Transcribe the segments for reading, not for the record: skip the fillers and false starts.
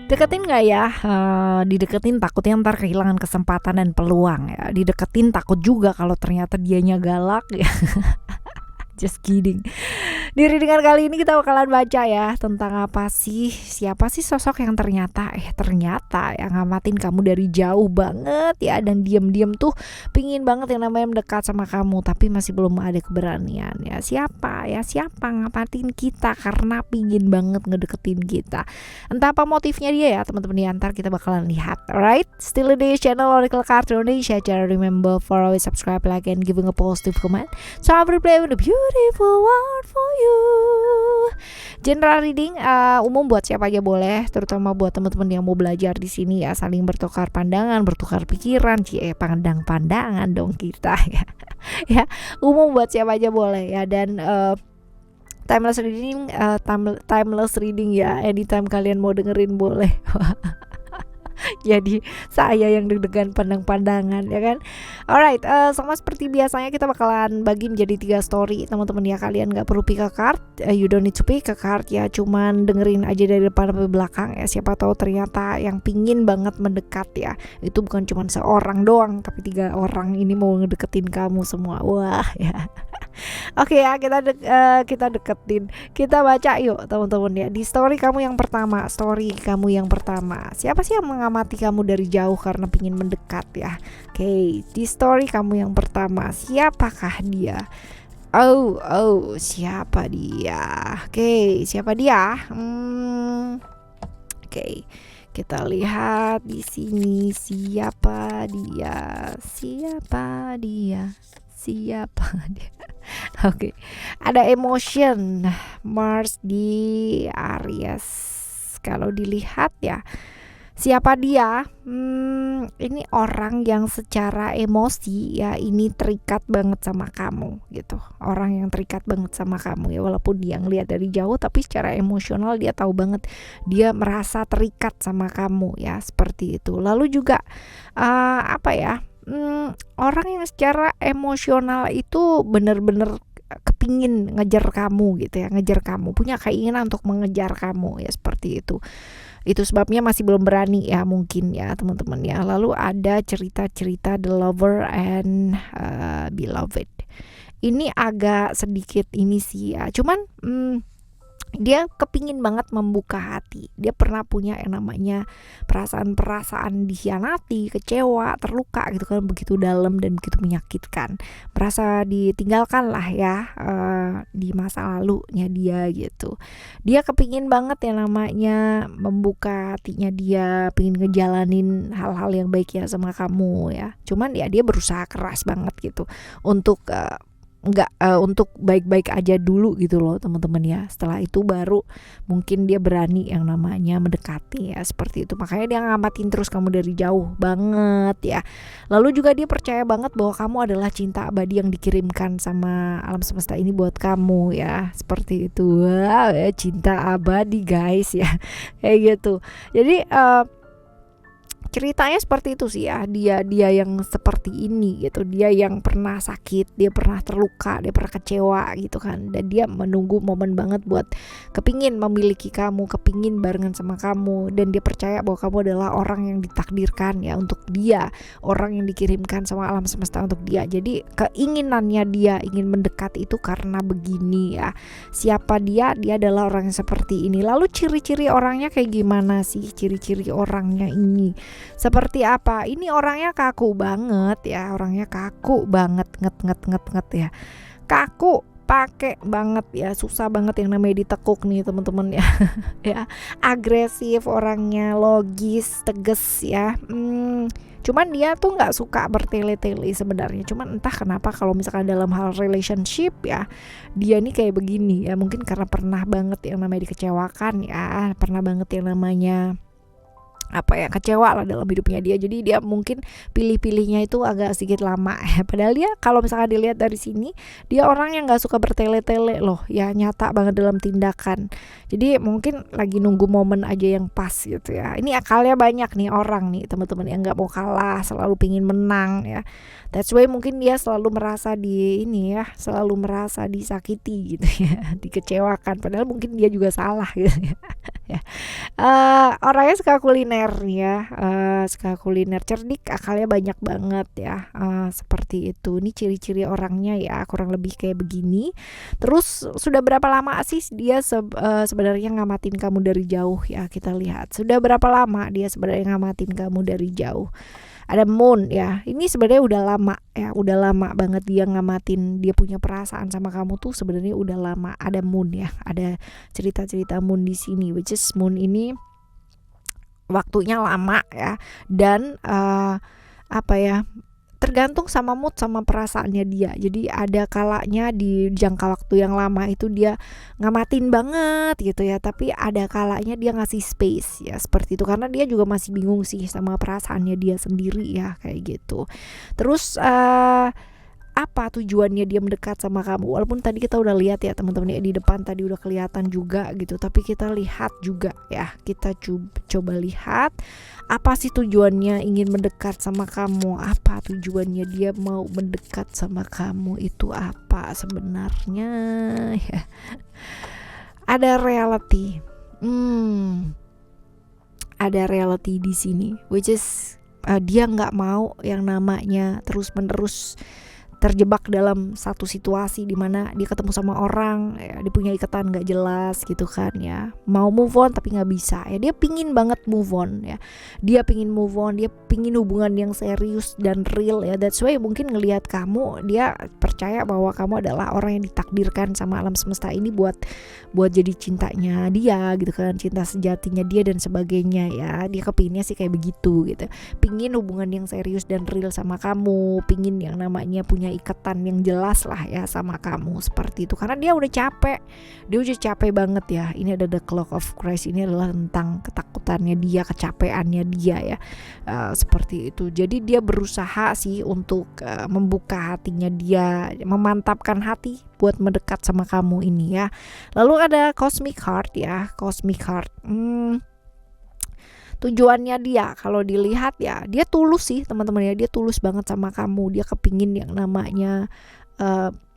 Deketin nggak ya? Dideketin takutnya ntar kehilangan kesempatan dan peluang ya. Dideketin takut juga kalau ternyata dianya galak ya. Just kidding. Di readingan kali ini kita bakalan baca ya tentang siapa sih sosok yang ternyata yang ngamatin kamu dari jauh banget ya, dan diam-diam tuh pingin banget yang namanya mendekat sama kamu tapi masih belum ada keberanian ya. Siapa ngamatin kita karena pingin banget ngedeketin kita. Entah apa motifnya dia ya teman-teman, ya ntar kita bakalan lihat. Alright, still di channel Oracle Card Indonesia. Jangan remember for always subscribe, like, and giving a positive comment. So I will play with the beautiful world for you. General reading umum buat siapa aja boleh, terutama buat teman-teman yang mau belajar di sini ya, saling bertukar pandangan, bertukar pikiran, pandangan dong kita ya. Ya, umum buat siapa aja boleh ya, dan timeless reading ya, anytime kalian mau dengerin boleh. Jadi saya yang deg-degan pandang-pandangan ya kan. Alright, sama seperti biasanya kita bakalan bagi menjadi 3 story teman-teman ya. Kalian gak perlu pick a card, you don't need to pick a card ya, cuman dengerin aja dari depan sampai belakang ya. Siapa tahu ternyata yang pingin banget mendekat ya, itu bukan cuma seorang doang, tapi 3 orang ini mau ngedeketin kamu semua. Wah ya. Oke ya, kita deketin, kita baca yuk teman-teman ya. Di story kamu yang pertama, siapa sih yang mengamati kamu dari jauh karena pingin mendekat ya? Oke, di story kamu yang pertama, siapakah dia? Siapa dia? Oke, siapa dia? Oke, kita lihat di sini siapa dia? Oke, ada emotion Mars di Aries. Kalau dilihat ya, siapa dia? Ini orang yang secara emosi ya, ini terikat banget sama kamu gitu. Orang yang terikat banget sama kamu ya, walaupun dia ngelihat dari jauh, tapi secara emosional dia tahu banget, dia merasa terikat sama kamu ya, seperti itu. Lalu juga orang yang secara emosional itu bener-bener kepingin ngejar kamu gitu ya, punya keinginan untuk mengejar kamu ya, seperti itu. Itu sebabnya masih belum berani ya, mungkin ya teman-teman ya. Lalu ada cerita the lover and beloved. Ini agak sedikit ini sih ya, cuman dia kepingin banget membuka hati. Dia pernah punya yang namanya perasaan dikhianati, kecewa, terluka gitu kan, begitu dalam dan begitu menyakitkan. Merasa ditinggalkan lah ya di masa lalunya dia gitu. Dia kepingin banget yang namanya membuka hatinya, dia pingin ngejalanin hal-hal yang baik ya sama kamu ya. Cuman ya dia berusaha keras banget gitu untuk untuk baik-baik aja dulu gitu loh teman-teman ya. Setelah itu baru mungkin dia berani yang namanya mendekati ya, seperti itu. Makanya dia ngamatin terus kamu dari jauh banget ya. Lalu juga dia percaya banget bahwa kamu adalah cinta abadi yang dikirimkan sama alam semesta ini buat kamu ya, seperti itu. Wow ya, cinta abadi guys ya, kayak gitu. Jadi ceritanya seperti itu sih ya. Dia yang seperti ini gitu. Dia yang pernah sakit, dia pernah terluka, dia pernah kecewa gitu kan. Dan dia menunggu momen banget buat kepingin memiliki kamu, kepingin barengan sama kamu. Dan dia percaya bahwa kamu adalah orang yang ditakdirkan ya untuk dia, orang yang dikirimkan sama alam semesta untuk dia. Jadi keinginannya dia ingin mendekat itu karena begini ya. Siapa dia? Dia adalah orang yang seperti ini. Lalu ciri-ciri orangnya kayak gimana sih? Ciri-ciri orangnya ini seperti apa? Ini orangnya kaku banget ya, nget ya, kaku, pakai banget ya, susah banget yang namanya ditekuk nih teman-teman ya. Ya, agresif orangnya, logis, tegas ya. Cuman dia tuh nggak suka bertele-tele sebenarnya. Cuman entah kenapa kalau misalkan dalam hal relationship ya, dia nih kayak begini ya. Mungkin karena pernah banget yang namanya dikecewakan ya, pernah banget yang namanya kecewa lah dalam hidupnya dia. Jadi dia mungkin pilih-pilihnya itu agak sedikit lama ya. Padahal dia kalau misalkan dilihat dari sini, dia orang yang nggak suka bertele-tele loh ya, nyata banget dalam tindakan. Jadi mungkin lagi nunggu momen aja yang pas gitu ya. Ini akalnya banyak nih orang nih teman-teman, yang nggak mau kalah, selalu pingin menang ya. That's why mungkin dia selalu merasa disakiti gitu ya, dikecewakan. Padahal mungkin dia juga salah gitu ya. Ya. Orangnya suka kuliner ya, suka kuliner, cerdik, akalnya banyak banget ya, seperti itu. Ini ciri-ciri orangnya ya, kurang lebih kayak begini. Terus sudah berapa lama sih dia sebenarnya ngamatin kamu dari jauh ya, kita lihat. Sudah berapa lama dia sebenarnya ngamatin kamu dari jauh. Ada moon ya, ini sebenarnya udah lama ya, udah lama banget dia ngamatin, dia punya perasaan sama kamu tuh sebenarnya udah lama. Ada moon ya, ada cerita-cerita moon di sini, which is moon ini waktunya lama ya, dan apa ya, tergantung sama mood sama perasaannya dia. Jadi ada kalanya di jangka waktu yang lama itu dia ngamatin banget gitu ya, tapi ada kalanya dia ngasih space ya, seperti itu, karena dia juga masih bingung sih sama perasaannya dia sendiri ya, kayak gitu. Terus apa tujuannya dia mendekat sama kamu, walaupun tadi kita udah lihat ya teman-teman ya, di depan tadi udah kelihatan juga gitu, tapi kita lihat juga ya, kita coba lihat apa sih tujuannya ingin mendekat sama kamu, apa tujuannya dia mau mendekat sama kamu itu apa sebenarnya ya. Ada reality, ada reality di sini, which is dia nggak mau yang namanya terus menerus terjebak dalam satu situasi di mana dia ketemu sama orang ya, dia punya ikatan nggak jelas gitu kan ya, mau move on tapi nggak bisa ya, dia pingin banget move on ya, dia pingin move on, dia pingin hubungan yang serius dan real ya. That's why mungkin ngelihat kamu, dia percaya bahwa kamu adalah orang yang ditakdirkan sama alam semesta ini buat jadi cintanya dia gitu kan, cinta sejatinya dia dan sebagainya ya. Dia kepinginnya sih kayak begitu gitu, pingin hubungan yang serius dan real sama kamu, pingin yang namanya punya ikatan yang jelas lah ya sama kamu, seperti itu. Karena dia udah capek banget ya. Ini ada the clock of Christ, ini adalah tentang ketakutannya dia, kecapeannya dia ya, seperti itu. Jadi dia berusaha sih untuk membuka hatinya dia, memantapkan hati buat mendekat sama kamu ini ya. Lalu ada Cosmic Heart ya, Cosmic Heart. Tujuannya dia kalau dilihat ya, dia tulus sih teman-teman ya, dia tulus banget sama kamu, dia kepingin yang namanya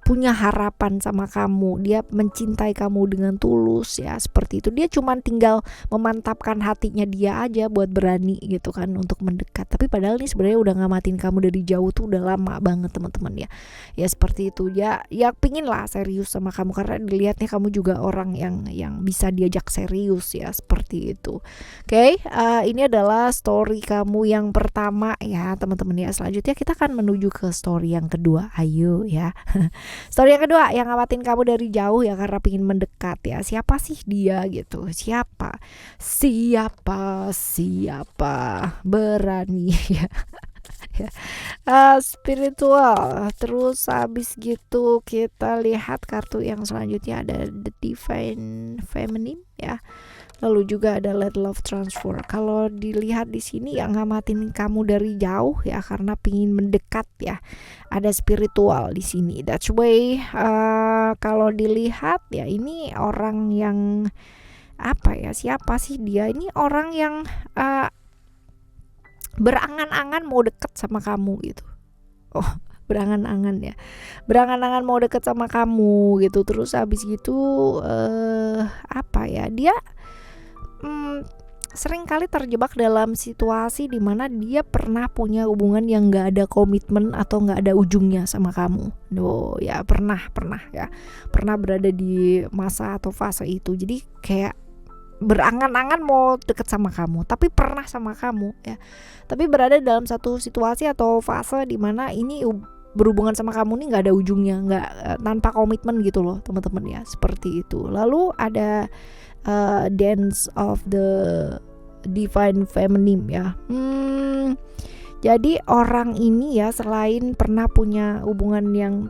punya harapan sama kamu, dia mencintai kamu dengan tulus ya, seperti itu. Dia cuman tinggal memantapkan hatinya dia aja buat berani gitu kan untuk mendekat, tapi padahal ini sebenarnya udah ngamatin kamu dari jauh tuh udah lama banget teman-teman ya. Ya seperti itu ya, ya pingin lah serius sama kamu karena dilihatnya kamu juga orang yang bisa diajak serius ya, seperti itu. Oke, ini adalah story kamu yang pertama ya teman-teman ya. Selanjutnya kita akan menuju ke story yang kedua, ayo ya. Story yang kedua yang ngamatin kamu dari jauh ya karena pingin mendekat ya. Siapa sih dia gitu? Siapa berani ya. Spiritual. Terus habis gitu kita lihat kartu yang selanjutnya, ada the Divine Feminine ya. Lalu juga ada Let Love Transfer. Kalau dilihat di sini yang ngamatin kamu dari jauh ya karena pingin mendekat ya. Ada spiritual di sini. That's why kalau dilihat ya ini orang yang apa ya? Siapa sih dia? Ini orang yang berangan-angan mau deket sama kamu gitu. Oh, berangan-angan ya, berangan-angan mau deket sama kamu gitu. Terus habis gitu apa ya, dia sering kali terjebak dalam situasi dimana dia pernah punya hubungan yang gak ada komitmen atau gak ada ujungnya sama kamu. Ya pernah ya, pernah berada di masa atau fase itu. Jadi kayak berangan-angan mau deket sama kamu, tapi pernah sama kamu ya, tapi berada dalam satu situasi atau fase dimana ini berhubungan sama kamu nih nggak ada ujungnya, nggak tanpa komitmen gitu loh teman-teman ya, seperti itu. Lalu ada Dance of the Divine Feminine ya. Jadi orang ini ya selain pernah punya hubungan yang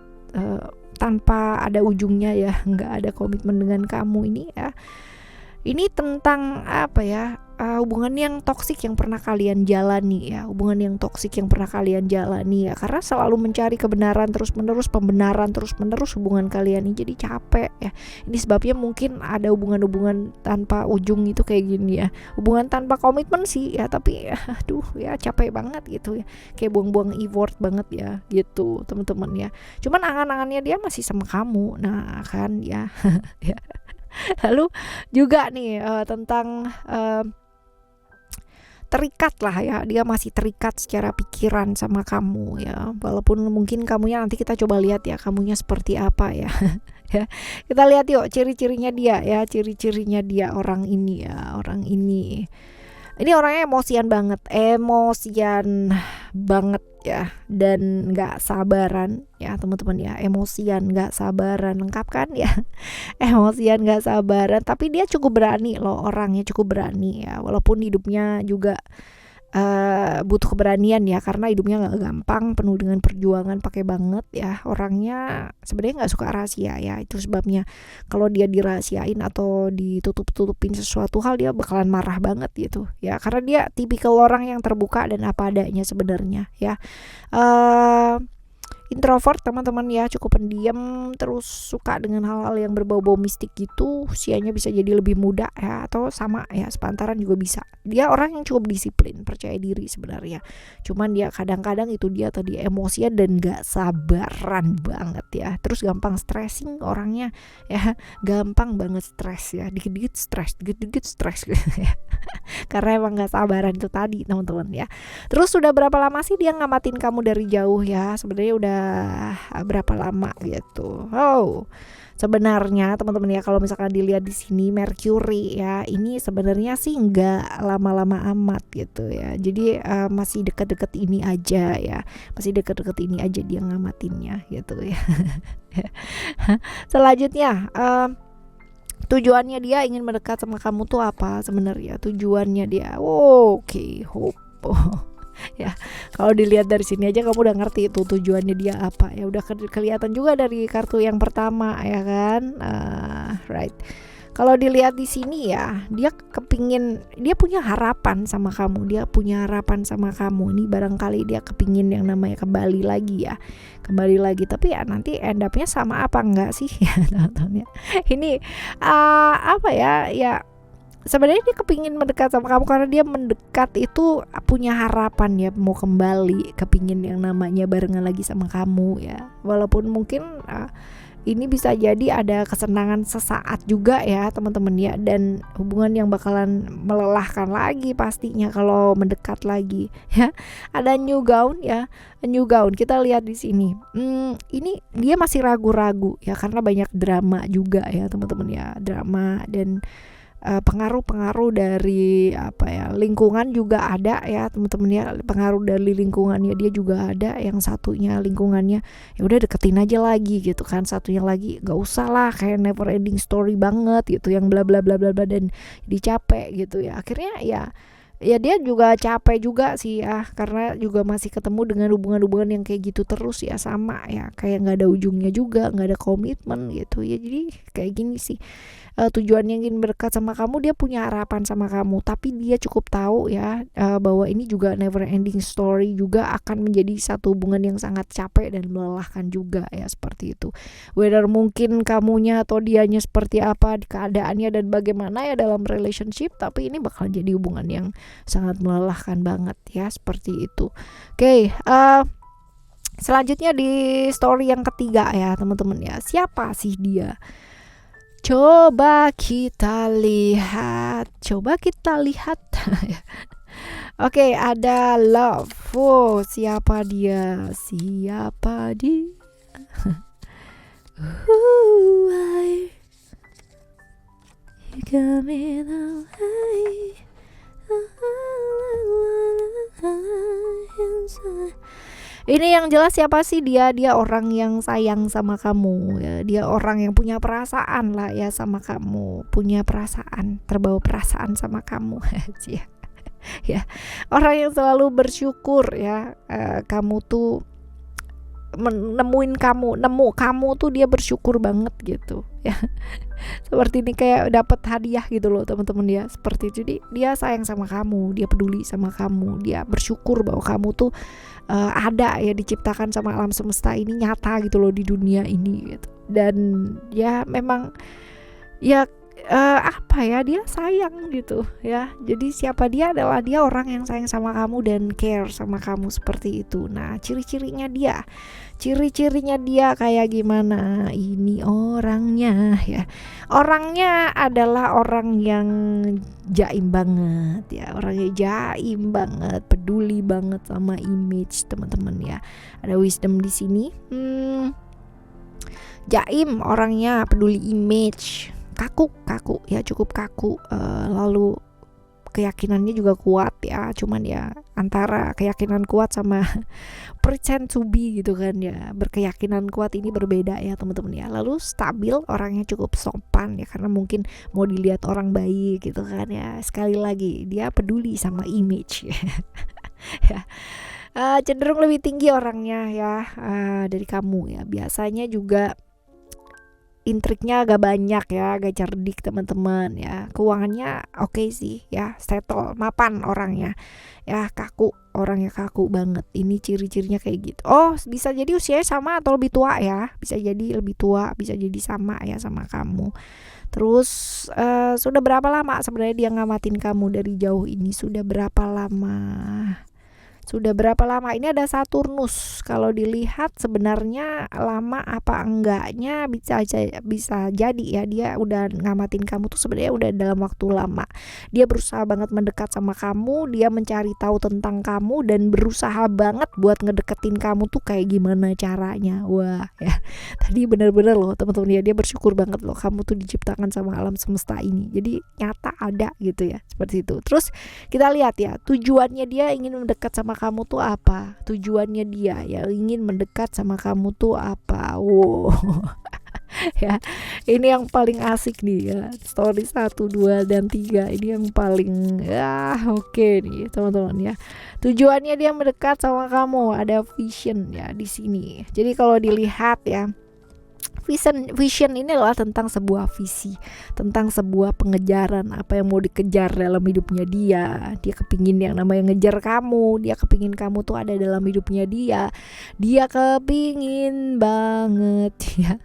tanpa ada ujungnya ya, nggak ada komitmen dengan kamu ini ya. Ini tentang apa ya, hubungan yang toksik yang pernah kalian jalani ya, hubungan yang toksik yang pernah kalian jalani ya, karena selalu mencari kebenaran terus-menerus, pembenaran terus-menerus hubungan kalian ini jadi capek ya. Ini sebabnya mungkin ada hubungan-hubungan tanpa ujung itu kayak gini ya, hubungan tanpa komitmen sih ya, tapi aduh ya capek banget gitu ya, kayak buang-buang effort banget ya gitu teman-teman ya. Cuman angan-angannya dia masih sama kamu, nah kan ya. Ya. Lalu juga nih tentang terikat lah ya, dia masih terikat secara pikiran sama kamu ya, walaupun mungkin kamunya nanti kita coba lihat ya kamunya seperti apa ya. Ya, kita lihat yuk ciri-cirinya dia ya, ciri-cirinya dia orang ini ya, orang ini orangnya emosian banget ya, dan nggak sabaran ya teman-teman ya, emosian nggak sabaran, lengkap kan ya. Emosian nggak sabaran, tapi dia cukup berani loh, orangnya cukup berani ya, walaupun hidupnya juga butuh keberanian ya, karena hidupnya nggak gampang, penuh dengan perjuangan, pakai banget ya. Orangnya sebenarnya nggak suka rahasia ya, itu sebabnya kalau dia dirahasiain atau ditutup-tutupin sesuatu hal dia bakalan marah banget gitu ya, karena dia tipikal orang yang terbuka dan apa adanya sebenarnya ya. Introvert teman-teman ya, cukup pendiam, terus suka dengan hal-hal yang berbau-bau mistik gitu. Usianya bisa jadi lebih muda ya, atau sama ya, sepantaran juga bisa. Dia orang yang cukup disiplin, percaya diri sebenarnya, cuman dia kadang-kadang itu dia tadi emosian dan gak sabaran banget ya. Terus gampang stressing orangnya ya, gampang banget stres ya, dikit-dikit stres gitu ya. Karena emang gak sabaran itu tadi teman-teman ya. Terus sudah berapa lama sih dia ngamatin kamu dari jauh ya? Sebenarnya udah berapa lama gitu. Sebenarnya teman-teman ya, kalau misalkan dilihat di sini Mercury ya, ini sebenarnya sih nggak lama-lama amat gitu ya. Jadi masih dekat-dekat ini aja ya, masih dekat-dekat ini aja dia ngamatinnya gitu ya. Selanjutnya tujuannya dia ingin mendekat sama kamu tuh apa sebenarnya? Tujuannya dia, oke, hope. Ya, kalau dilihat dari sini aja kamu udah ngerti itu tujuannya dia apa ya, udah kelihatan juga dari kartu yang pertama ya kan. Right, kalau dilihat di sini ya, dia punya harapan sama kamu, ini barangkali dia kepingin yang namanya kembali lagi, tapi ya nanti end up-nya sama apa enggak sih ya teman-teman ya. Ini apa ya sebenarnya dia kepingin mendekat sama kamu karena dia mendekat itu punya harapan ya, mau kembali, kepingin yang namanya barengan lagi sama kamu ya. Walaupun mungkin ini bisa jadi ada kesenangan sesaat juga ya teman-teman ya, dan hubungan yang bakalan melelahkan lagi pastinya kalau mendekat lagi ya. Ada new gown ya, new gown kita lihat di sini. Ini dia masih ragu-ragu ya, karena banyak drama juga ya teman-teman ya, drama dan pengaruh-pengaruh dari lingkungan juga ada ya teman-teman ya, pengaruh dari lingkungannya dia juga ada. Yang satunya lingkungannya ya udah deketin aja lagi gitu kan, satunya lagi nggak usah lah, kayak never ending story banget gitu, yang bla bla bla bla bla, dan dicapek gitu ya. Akhirnya ya dia juga capek juga sih ya, karena juga masih ketemu dengan hubungan-hubungan yang kayak gitu terus ya, sama ya, kayak nggak ada ujungnya juga, nggak ada komitmen gitu ya. Jadi kayak gini sih, tujuannya ingin berdekat sama kamu, dia punya harapan sama kamu, tapi dia cukup tahu ya bahwa ini juga never ending story, juga akan menjadi satu hubungan yang sangat capek dan melelahkan juga ya, seperti itu. Whether mungkin kamunya atau dianya seperti apa keadaannya dan bagaimana ya dalam relationship, tapi ini bakal jadi hubungan yang sangat melelahkan banget ya, seperti itu. Oke, selanjutnya di story yang ketiga ya teman-teman ya, siapa sih dia? Coba kita lihat. Oke, ada love. Siapa dia? Ini yang jelas siapa sih dia? Dia orang yang sayang sama kamu ya. Dia orang yang punya perasaan lah ya sama kamu, punya perasaan, terbawa perasaan sama kamu. Ya, orang yang selalu bersyukur ya. Kamu tuh nemu kamu tuh dia bersyukur banget gitu ya. Seperti ini, kayak dapat hadiah gitu loh teman-teman ya, seperti itu. Jadi dia sayang sama kamu, dia peduli sama kamu, dia bersyukur bahwa kamu tuh ada ya, diciptakan sama alam semesta ini, nyata gitu loh di dunia ini gitu. Dan ya memang ya apa ya, dia sayang gitu ya. Jadi siapa dia adalah dia orang yang sayang sama kamu dan care sama kamu seperti itu. Nah, ciri-cirinya dia kayak gimana? Ini orangnya ya. Orangnya adalah orang yang jaim banget ya. Orangnya jaim banget, peduli banget sama image teman-teman ya. Ada wisdom di sini. Jaim orangnya, peduli image, kaku ya, cukup kaku. Lalu keyakinannya juga kuat ya, cuman ya antara keyakinan kuat sama pretend to be gitu kan ya, berkeyakinan kuat ini berbeda ya teman-teman ya. Lalu stabil, orangnya cukup sopan ya, karena mungkin mau dilihat orang baik gitu kan ya. Sekali lagi dia peduli sama image ya. Cenderung lebih tinggi orangnya ya dari kamu ya. Biasanya juga intriknya agak banyak ya, agak cerdik teman-teman ya. Keuangannya oke sih ya, settle, mapan orangnya ya, orangnya kaku banget. Ini ciri-cirinya kayak gitu. Oh, bisa jadi usianya sama atau lebih tua ya, bisa jadi lebih tua, bisa jadi sama ya sama kamu. Terus sudah berapa lama sebenarnya dia ngamatin kamu dari jauh ini? Sudah berapa lama? Ini ada Saturnus. Kalau dilihat sebenarnya lama apa enggaknya bisa jadi ya, dia udah ngamatin kamu tuh sebenarnya udah dalam waktu lama. Dia berusaha banget mendekat sama kamu, dia mencari tahu tentang kamu dan berusaha banget buat ngedeketin kamu tuh kayak gimana caranya. Wah ya, tadi bener-bener loh teman-teman ya, dia bersyukur banget loh kamu tuh diciptakan sama alam semesta ini. Jadi nyata ada gitu ya, seperti itu. Terus kita lihat ya, tujuannya dia ingin mendekat sama kamu tuh apa? Tujuannya dia ya ingin mendekat sama kamu tuh apa? Wow. Ya, ini yang paling asik nih ya. Story 1, 2 dan 3 ini yang paling oke nih teman-teman ya. Tujuannya dia mendekat sama kamu, ada vision ya di sini. Jadi kalau dilihat ya, vision ini adalah tentang sebuah visi, tentang sebuah pengejaran, apa yang mau dikejar dalam hidupnya dia. Dia kepingin yang namanya ngejar kamu, dia kepingin kamu tuh ada dalam hidupnya dia kepingin banget ya.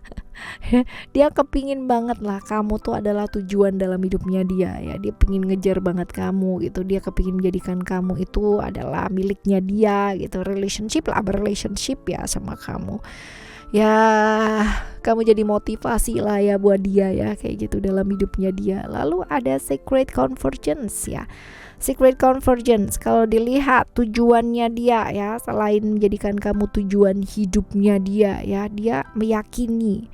Dia kepingin banget lah kamu tuh adalah tujuan dalam hidupnya dia ya. Dia pingin ngejar banget kamu gitu, dia kepingin menjadikan kamu itu adalah miliknya dia gitu. Berrelationship ya sama kamu ya, kamu jadi motivasi lah ya buat dia ya, kayak gitu dalam hidupnya dia. Lalu ada Secret Convergence ya. Secret Convergence kalau dilihat tujuannya dia ya, selain menjadikan kamu tujuan hidupnya dia ya, dia meyakini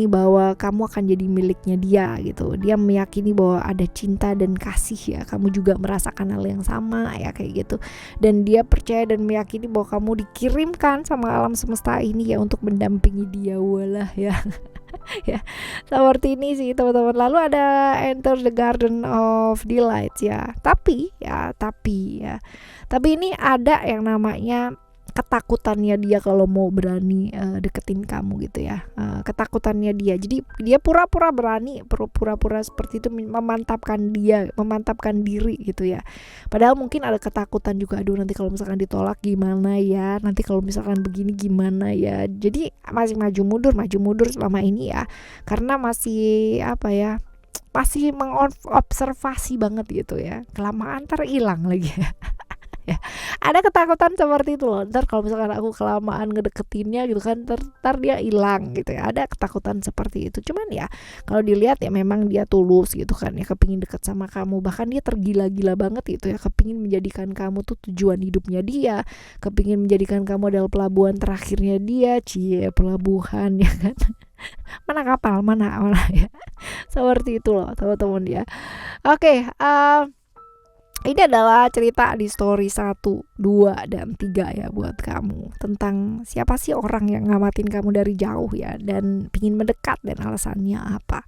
bahwa kamu akan jadi miliknya dia gitu. Dia meyakini bahwa ada cinta dan kasih ya, kamu juga merasakan hal yang sama ya, kayak gitu. Dan dia percaya dan meyakini bahwa kamu dikirimkan sama alam semesta ini ya untuk mendampingi dia. Walah ya. Ya, seperti ini sih teman-teman. Lalu ada Enter the Garden of Delight ya. Tapi ini ada yang namanya ketakutannya dia kalau mau berani deketin kamu gitu ya. Ketakutannya dia. Jadi dia pura-pura berani, pura-pura seperti itu, memantapkan diri gitu ya. Padahal mungkin ada ketakutan juga, aduh nanti kalau misalkan ditolak gimana ya, nanti kalau misalkan begini gimana ya. Jadi masih maju mundur selama ini ya. Karena masih masih mengobservasi banget gitu ya. Kelamaan hilang lagi ya. Ya, ada ketakutan seperti itu loh. Ntar kalau misalkan aku kelamaan ngedeketinnya gitu kan, ntar dia hilang gitu ya. Ada ketakutan seperti itu. Cuman ya kalau dilihat ya memang dia tulus gitu kan ya, kepingin deket sama kamu. Bahkan dia tergila-gila banget gitu ya, kepingin menjadikan kamu tuh tujuan hidupnya dia, kepingin menjadikan kamu adalah pelabuhan terakhirnya dia. Pelabuhan ya kan. Mana kapal mana ya. Seperti itu loh teman-teman ya. Oke, ini adalah cerita di story 1, 2, dan 3 ya buat kamu, tentang siapa sih orang yang ngamatin kamu dari jauh ya dan pingin mendekat dan alasannya apa.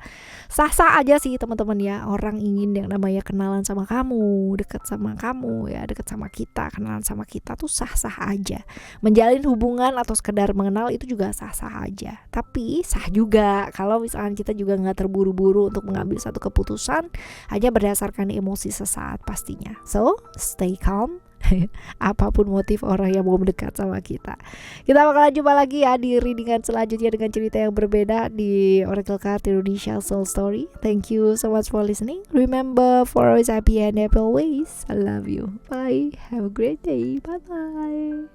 Sah-sah aja sih teman-teman ya, orang ingin yang namanya kenalan sama kamu, dekat sama kamu ya, dekat sama kita, kenalan sama kita tuh sah-sah aja. Menjalin hubungan atau sekedar mengenal itu juga sah-sah aja. Tapi sah juga kalau misalkan kita juga gak terburu-buru untuk mengambil satu keputusan hanya berdasarkan emosi sesaat pastinya. So, stay calm, Apapun motif orang yang mau mendekat sama kita. Kita bakalan jumpa lagi ya di readingan selanjutnya dengan cerita yang berbeda di Oracle Card Indonesia Soul Story. Thank you so much for listening. Remember, for always happy and happy always. I love you. Bye. Have a great day. Bye bye.